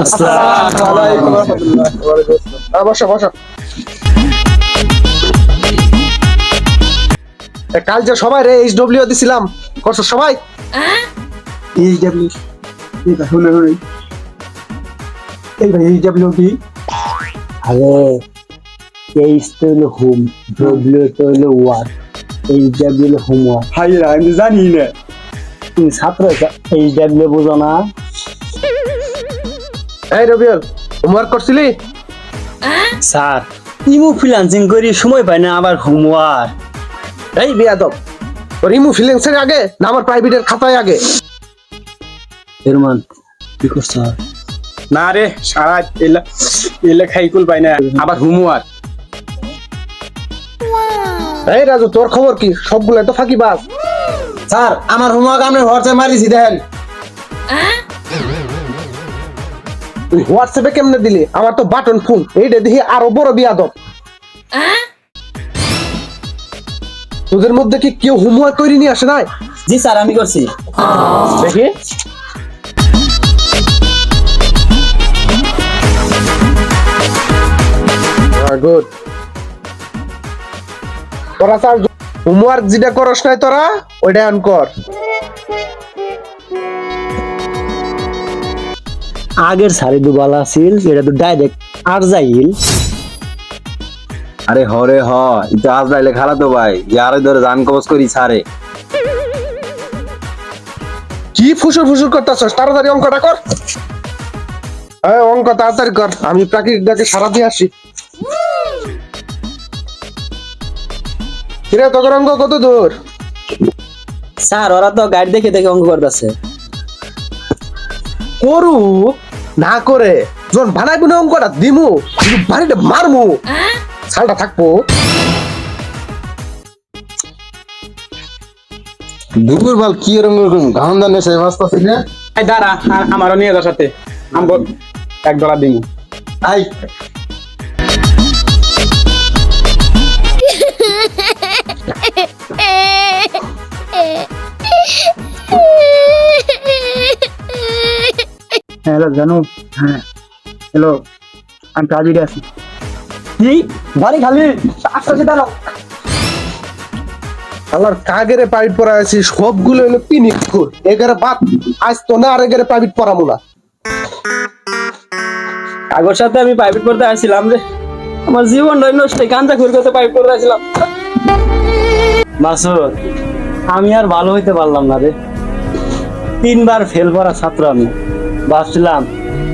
আসসালামু আলাইকুম ওয়া রাহমাতুল্লাহি ওয়া বারাকাতুহু। বসো বসো। কাল যে সবাই রে এইচডব্লিউ দিছিলাম, করছো সবাই? এইচডব্লিউ এই ভাই শুনে শুনে এই ভাই এইচডব্লিউ কি? আরে এইচ তো হলো হোম, ডব্লিউ তো হলো ওয়ার্ক, এইচডব্লিউ হলো হোমওয়ার্ক। হাই রা আমি জানি না। তুমি ছাত্র এইচডব্লিউ বুঝো না? এই রবিউল, হোমওয়ার্ক করছিলি? স্যার ইমো ফ্রিল্যান্সিং করি সময় পাই না, আবার হোমওয়ার্ক। এই বেয়াদব, রিমু ফিলিংসের আগে না আমার প্রাইভেটের খাতায় আগে? এরমান কি করছ? না রে সারা এলে খাইকুল পাই না, আবার হোমওয়ার্ক। এই রাজু, তোর খবর কি? সবগুলো তো ফাঁকিবাজ। স্যার আমার হোমওয়ার্ক আমি হোয়াটসঅ্যাপ মারিছি দেখেন। তুই হোয়াটসঅ্যাপে কেমনে দিলি? আমার তো বাটন ফোন, এইটা দেখি আরো বড় বিয়াদব। তোদের মধ্যে কি কেউ হোমওয়ার্ক করে নিয়ে আসে নাই? জি স্যার আমি করছি। দেখি গুড। তোরা স্যার হোমওয়ার্ক যেটা করস নাই তোরা ওইটা অন কর। আগের সারি দুবালা ছিল, এটা তো ডাইরেক্ট আর যাইল। আরে হরে হ এটা আজ নাইলে খালা তো ভাই ইয়ারে ধরে জান কবজ করি সারে। কি ফুসুর ফুসুর করতেছস? তাড়াতাড়ি অঙ্কটা কর। এই অঙ্ক তাড়াতাড়ি কর, আমি প্রাকৃতিকটাকে সারা দিয়ে আসি। কিরে তোর অঙ্ক কত দূর? স্যার ওরা তো গাইড দেখে দেখে অঙ্ক করতেছে। করু না করে যখন বানাইবো না অঙ্কটা দিমু, কিন্তু বাড়িতে মারমু, সালটা থাকবো। দুপুর বল কি রঙ ঘাম দানে সে মাস্তা ছিল এই দাঁড়া আমারও নিয়ে যার সাথে আমি $1 দিমু। আই হ্যালো জানু, হ্যাঁ হ্যালো আমি কাজে আছি। কি বাড়ি খালি আস্তে দাঁড়াও। আমার কাগেরে প্রাইভেট পড়া আছে, সবগুলো হলো পিনিক স্কুল। এগারে বাদ আজ তো না, আর এগারে প্রাইভেট পড়াবো না। আগের সাথে আমি প্রাইভেট পড়তে আসছিলাম রে, আমার জীবনটা নষ্ট, গাঞ্জা খুর করতে প্রাইভেট পড়তে আসছিলাম। মাসুদ আমি আর ভালো হইতে পারলাম না রে, 3বার ফেল করা ছাত্র আমি। ভাবছিলাম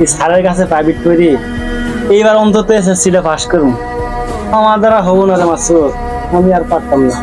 এই স্যারের কাছে প্রাইভেট করি, এইবার অন্তত এসএসসিটা পাস করুন। আমার দ্বারা হবো না রে মাসুদ, আমি আর পারতাম না।